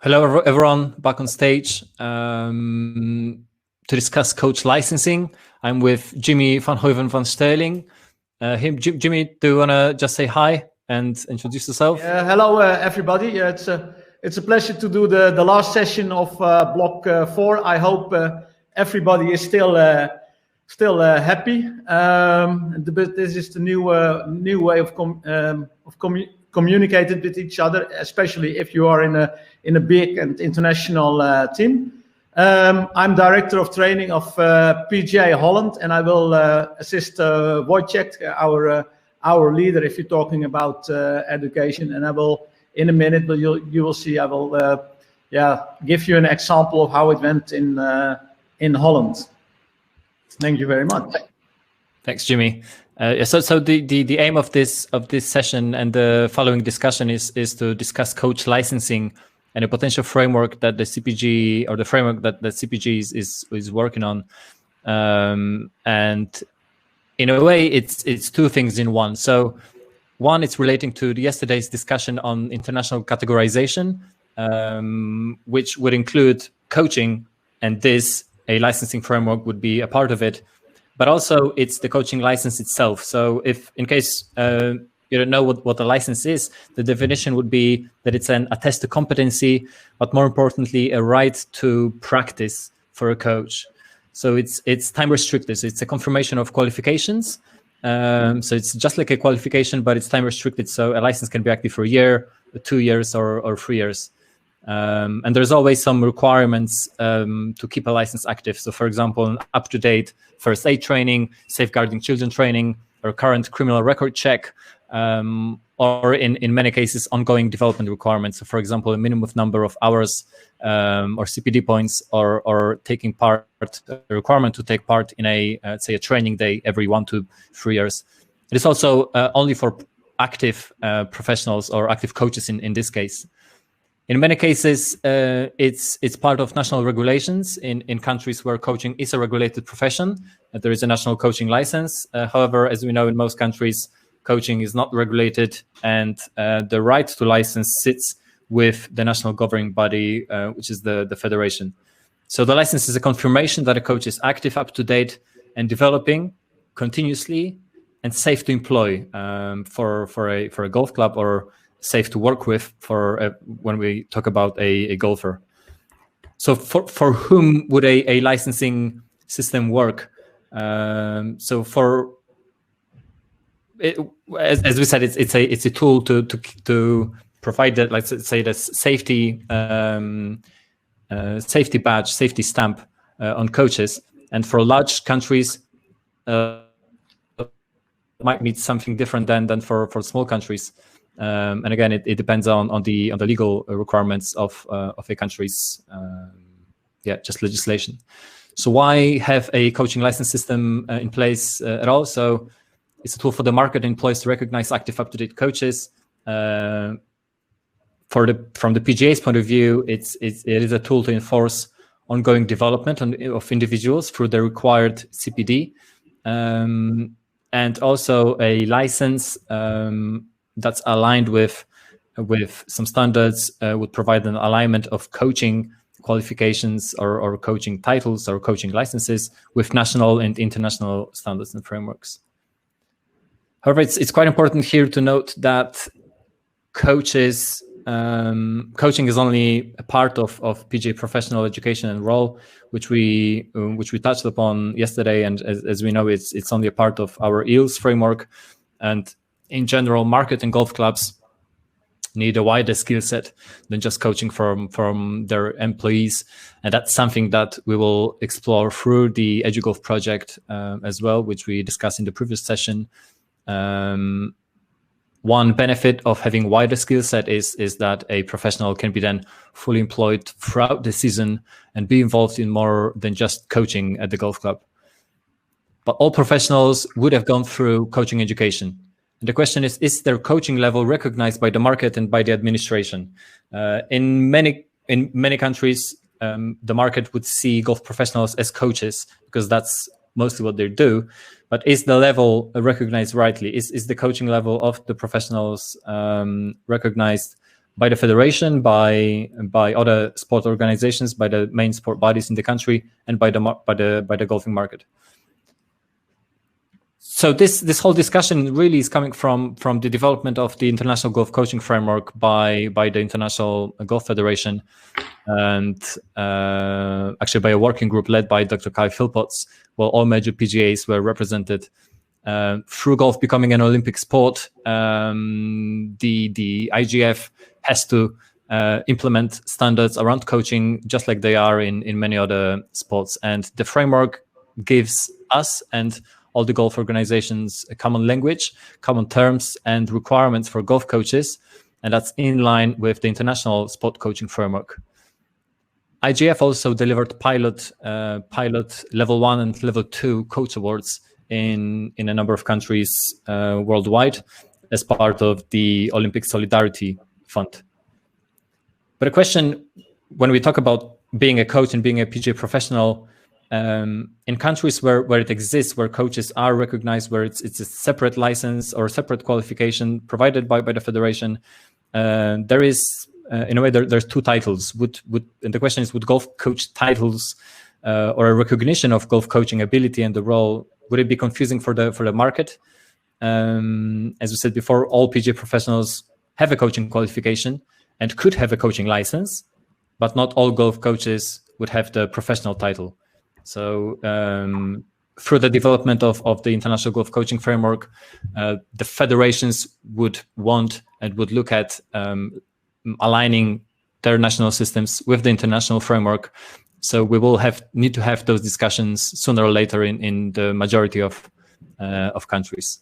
Hello, everyone. Back on stage to discuss coach licensing. I'm with Jimmy van Heuven van Sterling. Jimmy, do you want to just say hi and introduce yourself? Hello, everybody. It's a pleasure to do the last session of Block 4. I hope everybody is still happy. But this is the new way of communicating with each other, especially if you are in a big and international team. I'm director of training of PGA Holland, and I will assist Wojciech, our leader, if you're talking about education. And I will, in a minute, but you will see, I will give you an example of how it went in Holland. Thank you very much. Thanks, Jimmy. So the aim of this session and the following discussion is to discuss coach licensing and a potential framework that the CPG or the framework that the CPG is working on. And in a way, it's two things in one. So one, it's relating to yesterday's discussion on international categorization, which would include coaching, and a licensing framework would be a part of it. But also it's the coaching license itself. So if, in case you don't know what the license is, the definition would be that it's an attest to competency, but more importantly, a right to practice for a coach. So it's time restricted. So it's a confirmation of qualifications. So it's just like a qualification, but it's time restricted. So a license can be active for a year, 2 years, or 3 years. And there's always some requirements to keep a license active. So, for example, an up-to-date first aid training, safeguarding children training, or current criminal record check, or in many cases, ongoing development requirements. So, for example, a minimum number of hours or CPD points, or taking part, a requirement to take part in say a training day every 1 to 3 years. It is also only for active professionals or active coaches in this case. In many cases, it's part of national regulations in countries where coaching is a regulated profession. There is a national coaching license. However, as we know, in most countries, coaching is not regulated, and the right to license sits with the national governing body, which is the federation. So the license is a confirmation that a coach is active, up to date, and developing continuously and safe to employ for a golf club, or safe to work with for when we talk about a golfer. So for whom would a licensing system work? So for it, as we said, it's a tool to provide that, let's say, the safety safety badge, safety stamp on coaches. And for large countries, might mean something different than for small countries. And again, it depends on the legal requirements of a country's just legislation. So why have a coaching license system in place at all? So it's a tool for the market and employees to recognize active, up-to-date coaches. From the PGA's point of view, it is a tool to enforce ongoing development of individuals through the required CPD, and also a license that's aligned with some standards would provide an alignment of coaching qualifications or coaching titles or coaching licenses with national and international standards and frameworks. However, it's quite important here to note that coaching is only a part of PGA professional education and role, which we touched upon yesterday, and as we know, it's only a part of our EELS framework. And in general, market and golf clubs need a wider skill set than just coaching from their employees, and that's something that we will explore through the EduGolf project as well, which we discussed in the previous session. One benefit of having wider skill set is that a professional can be then fully employed throughout the season and be involved in more than just coaching at the golf club. But all professionals would have gone through coaching education. And the question is their coaching level recognized by the market and by the administration? In many countries, the market would see golf professionals as coaches because that's mostly what they do. But is the level recognized rightly? Is the coaching level of the professionals recognized by the federation, by other sport organizations, by the main sport bodies in the country, and by the golfing market. So this whole discussion really is coming from the development of the International Golf Coaching Framework by the International Golf Federation, and actually by a working group led by Dr. Kai Philpotts, where all major PGAs were represented. Through golf becoming an Olympic sport, the IGF has to implement standards around coaching, just like they are in many other sports. And the framework gives us and all the golf organizations a common language, common terms, and requirements for golf coaches, and that's in line with the International Sport Coaching Framework. IGF also delivered pilot level 1 and level 2 coach awards in a number of countries worldwide as part of the Olympic Solidarity Fund. But a question, when we talk about being a coach and being a PGA professional, in countries where it exists, where coaches are recognized, where it's a separate license or separate qualification provided by the federation, there is, in a way, there's two titles. And the question is, would golf coach titles or a recognition of golf coaching ability and the role, would it be confusing for the market? As we said before, all PGA professionals have a coaching qualification and could have a coaching license, but not all golf coaches would have the professional title. So through the development of the International Golf Coaching Framework, the federations would want and would look at aligning their national systems with the international framework. So we will need to have those discussions sooner or later in the majority of countries.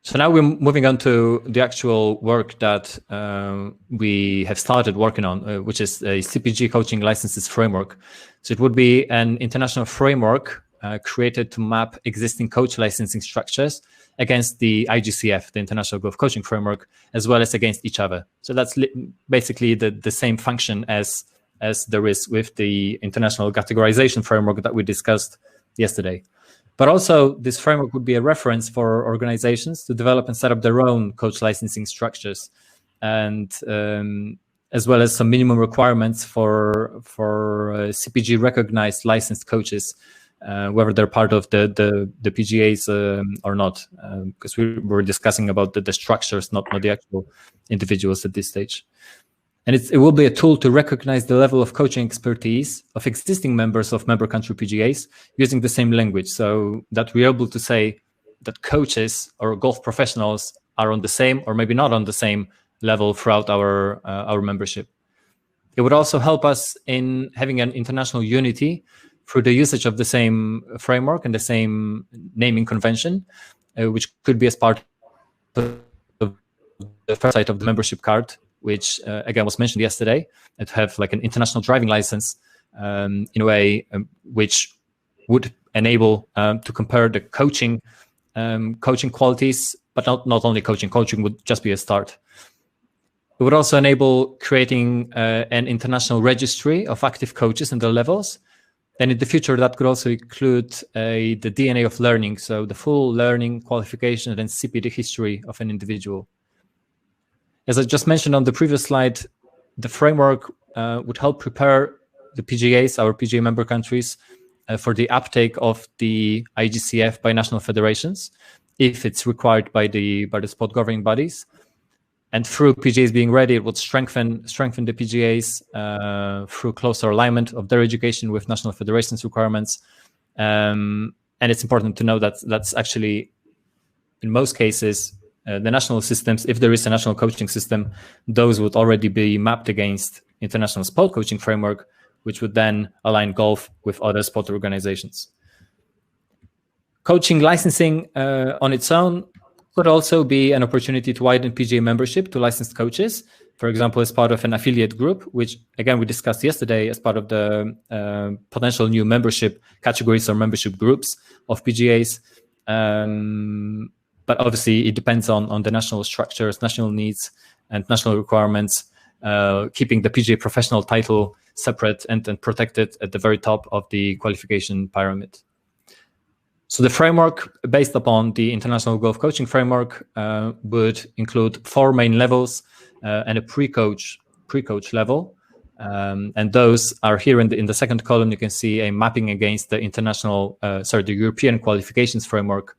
So now we're moving on to the actual work that we have started working on, which is a CPG coaching licenses framework. So it would be an international framework created to map existing coach licensing structures against the IGCF, the International Golf Coaching Framework, as well as against each other. So that's basically the same function as there is with the International Categorization Framework that we discussed yesterday. But also, this framework would be a reference for organizations to develop and set up their own coach licensing structures, and as well as some minimum requirements for CPG recognized licensed coaches, whether they're part of the PGAs or not, because we were discussing about the structures, not the actual individuals at this stage. And it will be a tool to recognize the level of coaching expertise of existing members of member country PGAs using the same language, so that we're able to say that coaches or golf professionals are on the same or maybe not on the same level throughout our membership. It would also help us in having an international unity through the usage of the same framework and the same naming convention, which could be as part of the first side of the membership card, which again was mentioned yesterday, to have like an international driving license in a way which would enable to compare the coaching qualities, but not only coaching. Coaching would just be a start. It would also enable creating an international registry of active coaches and their levels. And in the future, that could also include the DNA of learning, so the full learning, qualification, and CPD history of an individual. As I just mentioned on the previous slide, the framework would help prepare the PGAs, our PGA member countries, for the uptake of the IGCF by national federations, if it's required by the sport governing bodies. And through PGAs being ready, it would strengthen the PGAs through closer alignment of their education with national federations requirements. And it's important to know that that's actually, in most cases, the national systems, if there is a national coaching system, those would already be mapped against International Sport Coaching Framework, which would then align golf with other sport organizations. Coaching licensing on its own could also be an opportunity to widen PGA membership to licensed coaches, for example, as part of an affiliate group, which, again, we discussed yesterday as part of the potential new membership categories or membership groups of PGAs. But obviously, it depends on the national structures, national needs, and national requirements, keeping the PGA professional title separate and protected at the very top of the qualification pyramid. So the framework based upon the International Golf Coaching Framework would include 4 main levels and a pre-coach level. And those are here in the second column. You can see a mapping against the the European qualifications framework,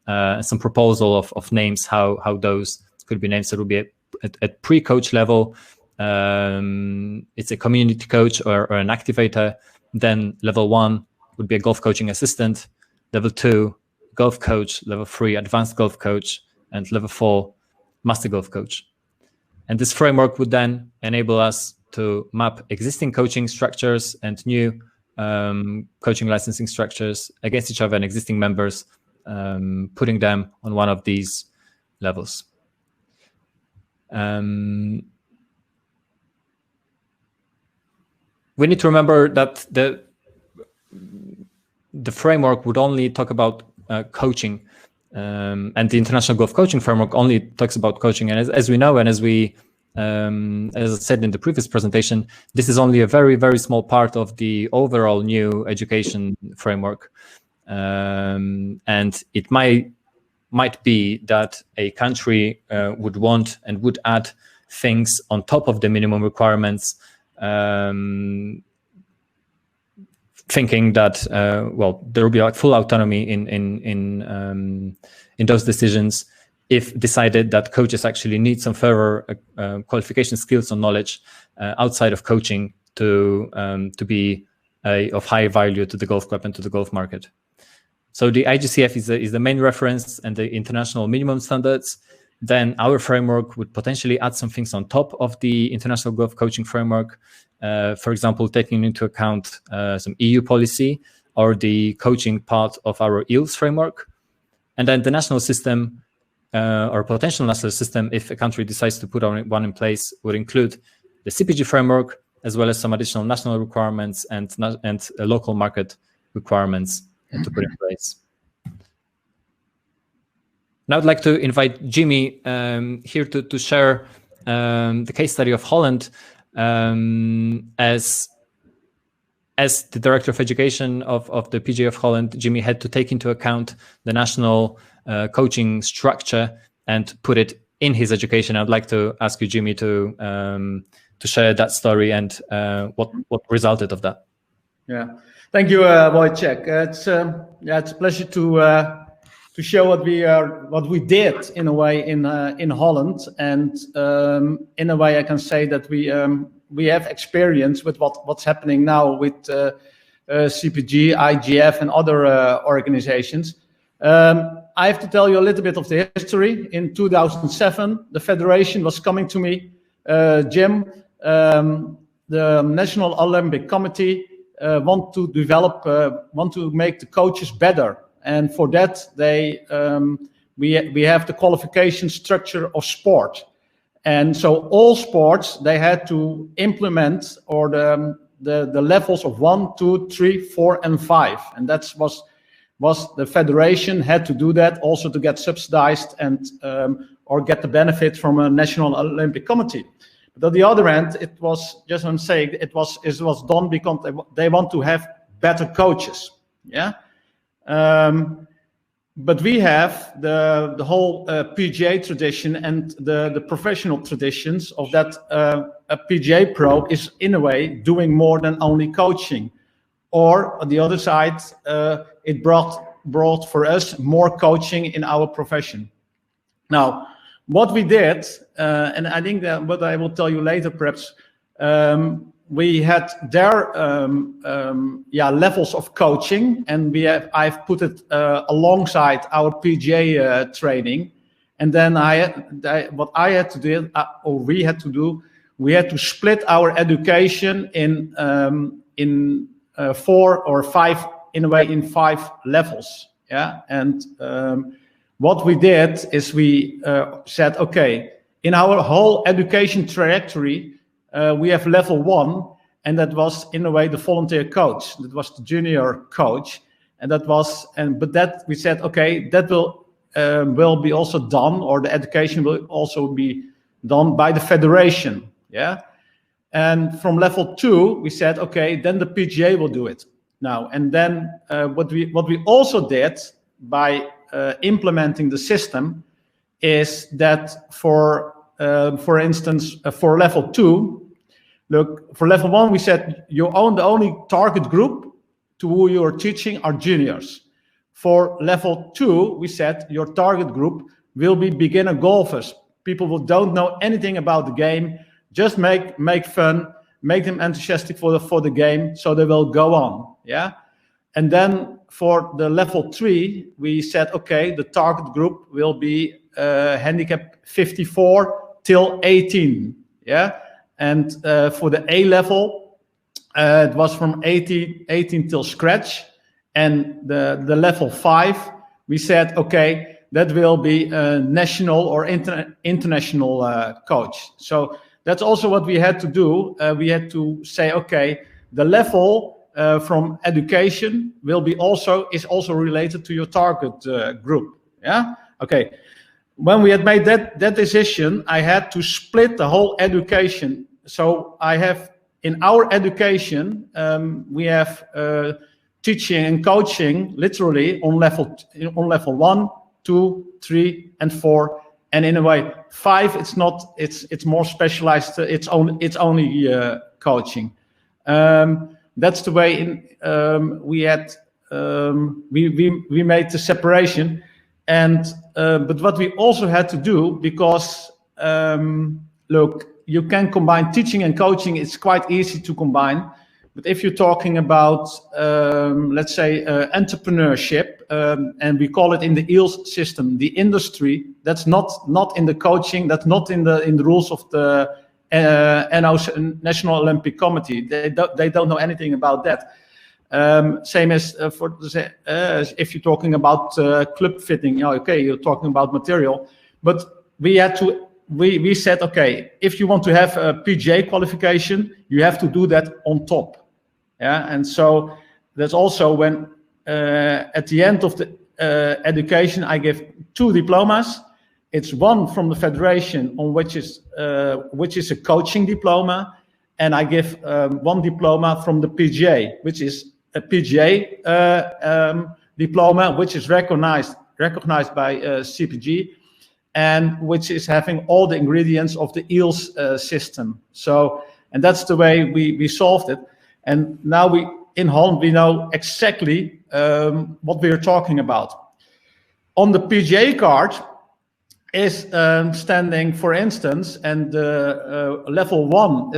some proposal of names, how those could be named. So it will be at pre-coach level. It's a community coach or an activator. Then level 1 would be a golf coaching assistant. Level 2, golf coach. Level 3, advanced golf coach. And level 4, master golf coach. And this framework would then enable us to map existing coaching structures and new coaching licensing structures against each other and existing members, putting them on one of these levels. We need to remember that the framework would only talk about coaching, and the International Golf Coaching Framework only talks about coaching. And as we know, and as I said in the previous presentation, this is only a very, very small part of the overall new education framework. And it might be that a country would want and would add things on top of the minimum requirements, thinking that there will be like full autonomy in those decisions if decided that coaches actually need some further qualification, skills, or knowledge outside of coaching to be of high value to the golf club and to the golf market. So the IGCF is the main reference and the international minimum standards. Then our framework would potentially add some things on top of the International Golf Coaching Framework. For example, taking into account some EU policy or the coaching part of our EELS framework. And then the national system or potential national system, if a country decides to put one in place, would include the CPG framework, as well as some additional national requirements and local market requirements to put in place. Now I'd like to invite Jimmy here to share the case study of Holland. As the director of education of the PGA of Holland, Jimmy had to take into account the national coaching structure and put it in his education. I'd like to ask you, Jimmy, to share that story and what resulted of that. Yeah, thank you, Wojciech. It's a pleasure to show what we did in a way in Holland, and in a way I can say that we have experience with what's happening now with CPG, IGF, and other organizations. I have to tell you a little bit of the history. In 2007, the federation was coming to me, Jim, the National Olympic Committee want to make the coaches better. And for that, we have the qualification structure of sport. And so all sports, they had to implement or the levels of 1, 2, 3, 4, and 5. And that was the federation had to do that also to get subsidized and or get the benefit from a National Olympic Committee. But on the other hand, it was just I'm saying it was done because they want to have better coaches. Yeah. But we have the whole PGA tradition and the professional traditions of that. A PGA pro is in a way doing more than only coaching, or on the other side, it brought for us more coaching in our profession. Now, what we did, and I think that what I will tell you later, perhaps. We had their levels of coaching, and I've put it alongside our PGA training, and then we had to split our education in 4 or 5 in 5 levels. Yeah, and what we did is we said, okay, in our whole education trajectory. We have level 1, and that was in a way the volunteer coach. That was the junior coach, but that we said, okay, that will be also done, or the education will also be done by the federation. Yeah, and from level 2, we said, okay, then the PGA will do it. now. And then what we also did by implementing the system is that for instance, for level 2, look, for level 1, we said the only target group to who you're teaching are juniors. For level 2, we said your target group will be beginner golfers, people who don't know anything about the game. Just make fun, make them enthusiastic for the game, so they will go on. Yeah. And then for the level 3, we said, okay, the target group will be handicap 54 till 18. Yeah. And for the A level, it was from 18 till scratch. And the level 5, we said, okay, that will be a national or international coach. So that's also what we had to do. We had to say, okay, the level from education is also related to your target group. Yeah. Okay. When we had made that decision, I had to split the whole education. So I have in our education, we have teaching and coaching literally on level 1, 2, 3, and 4, and in a way 5. It's not. It's more specialized. It's only coaching. That's the way we had. We made the separation, and but what we also had to do, because look, you can combine teaching and coaching. It's quite easy to combine. But if you're talking about, let's say, entrepreneurship, and we call it in the EELS system, the industry, that's not in the coaching, that's not in the rules of the National Olympic Committee. They don't know anything about that. Same as if you're talking about club fitting. Okay, you're talking about material, but we had to. We said, okay, if you want to have a PGA qualification, you have to do that on top. Yeah, and so that's also when at the end of the education, I give 2 diplomas. It's one from the federation, on which is a coaching diploma, and I give 1 diploma from the PGA, which is a PGA diploma, which is recognized by CPG, and which is having all the ingredients of the EELS system. So, and that's the way we solved it. And now in Holland, we know exactly what we are talking about. On the PGA card is standing, for instance, and level 1,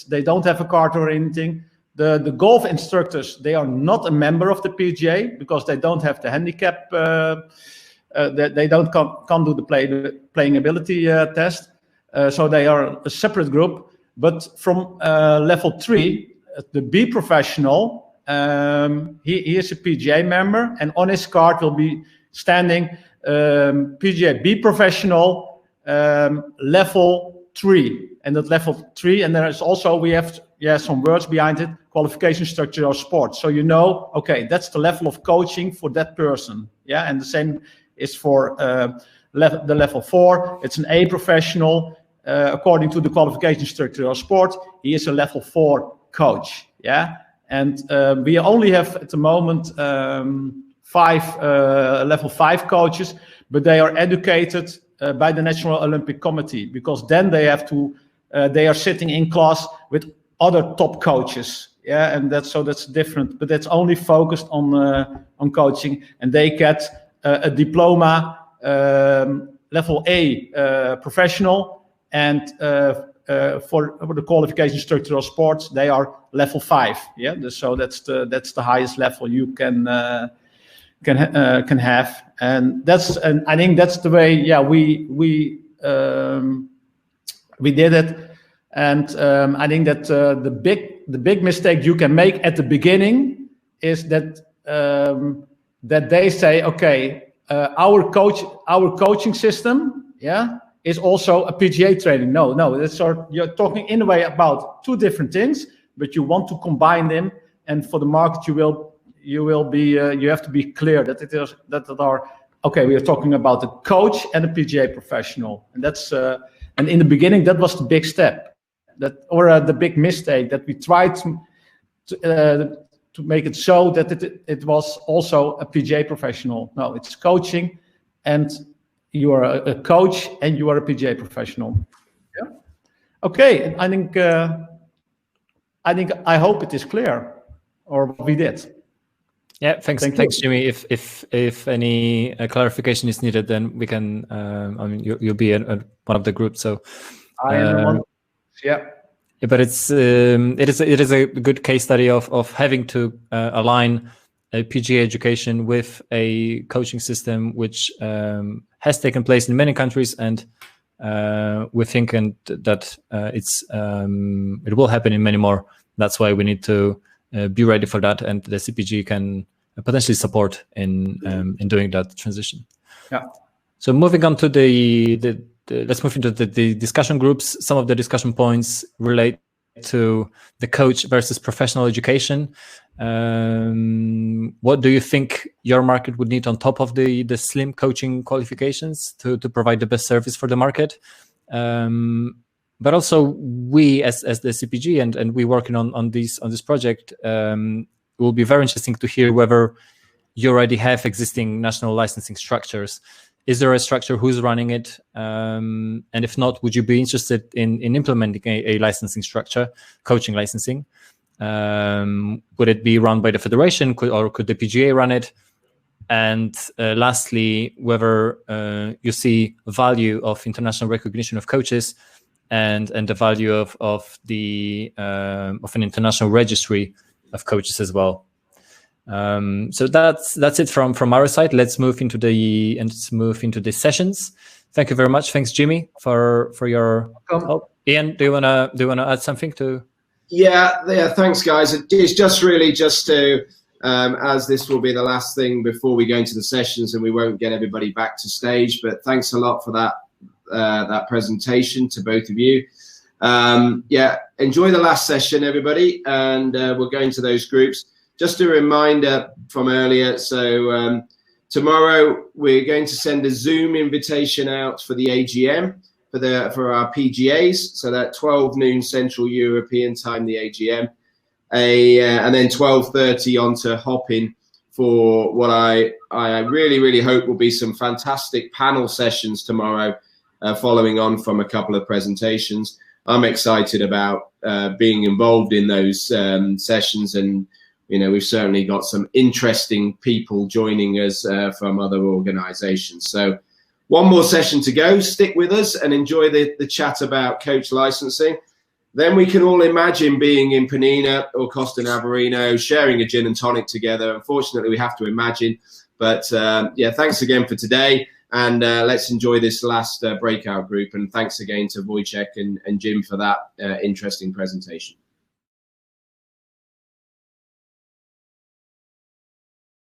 they don't have a card or anything. The golf instructors, they are not a member of the PGA because they don't have the handicap. They can't do the playing ability test. So they are a separate group. But from level 3, the B professional, he is a PGA member, and on his card will be standing PGA B professional level 3, and that level 3, and there is also, we have some words behind it, qualification structure or sport. So you know, okay, that's the level of coaching for that person. Yeah, and the same is for the level 4. It's an A professional according to the qualification structure or sport. He is a level 4 coach. Yeah, and we only have at the moment 5 level 5 coaches, but they are educated by the National Olympic Committee, because then they have to they are sitting in class with other top coaches. Yeah, and that's different, but that's only focused on coaching, and they get a diploma level A professional, and for the qualification structural sports, they are level 5. Yeah, so that's the highest level you can have, and I think that's the way. Yeah, we did it, and I think that the big mistake you can make at the beginning is that they say, okay, our coaching system, yeah, is also a PGA training. No, you're talking in a way about 2 different things, but you want to combine them, and for the market you have to be clear that are okay. We are talking about a coach and a PGA professional, and that's and in the beginning that was the big step, the big mistake that we tried to make it so that it was also a PGA professional. No, it's coaching, and you are a coach and you are a PGA professional. Yeah. Okay. I hope it is clear, or we did. Yeah, thanks, Jimmy. If any clarification is needed, then we can. I mean, you'll be one of the group, so. I am one. Yeah. But it is a good case study of having to align a PGA education with a coaching system, which has taken place in many countries, and we think that it will happen in many more. That's why we need to be ready for that, and the CPG can potentially support in doing that transition. Yeah. So moving on to let's move into the discussion groups. Some of the discussion points relate to the coach versus professional education. What do you think your market would need on top of the slim coaching qualifications to provide the best service for the market? But also we as the CPG and we working on this project, it will be very interesting to hear whether you already have existing national licensing structures. Is there a structure who's running it? And if not, would you be interested in implementing a licensing structure, coaching licensing? Would it be run by the federation, or could the PGA run it? And lastly, whether you see value of international recognition of coaches and the value of an international registry of coaches as well. So that's it from our side. Let's move into the sessions. Thank you very much. Thanks, Jimmy, for your help. Ian, do you wanna add something to? Yeah. Thanks, guys. It's just to as this will be the last thing before we go into the sessions, and we won't get everybody back to stage. But thanks a lot for that presentation to both of you. Enjoy the last session, everybody, and we'll go into those groups. Just a reminder from earlier, so tomorrow we're going to send a Zoom invitation out for the AGM for our PGAs, so that 12 noon Central European time, the AGM, and then 12:30 on to Hopin for what I really, really hope will be some fantastic panel sessions tomorrow, following on from a couple of presentations. I'm excited about being involved in those sessions, and we've certainly got some interesting people joining us from other organizations. So one more session to go. Stick with us and enjoy the chat about coach licensing. Then we can all imagine being in Penina or Costa Navarino, sharing a gin and tonic together. Unfortunately, we have to imagine. But thanks again for today. And let's enjoy this last breakout group. And thanks again to Wojciech and Jim for that interesting presentation.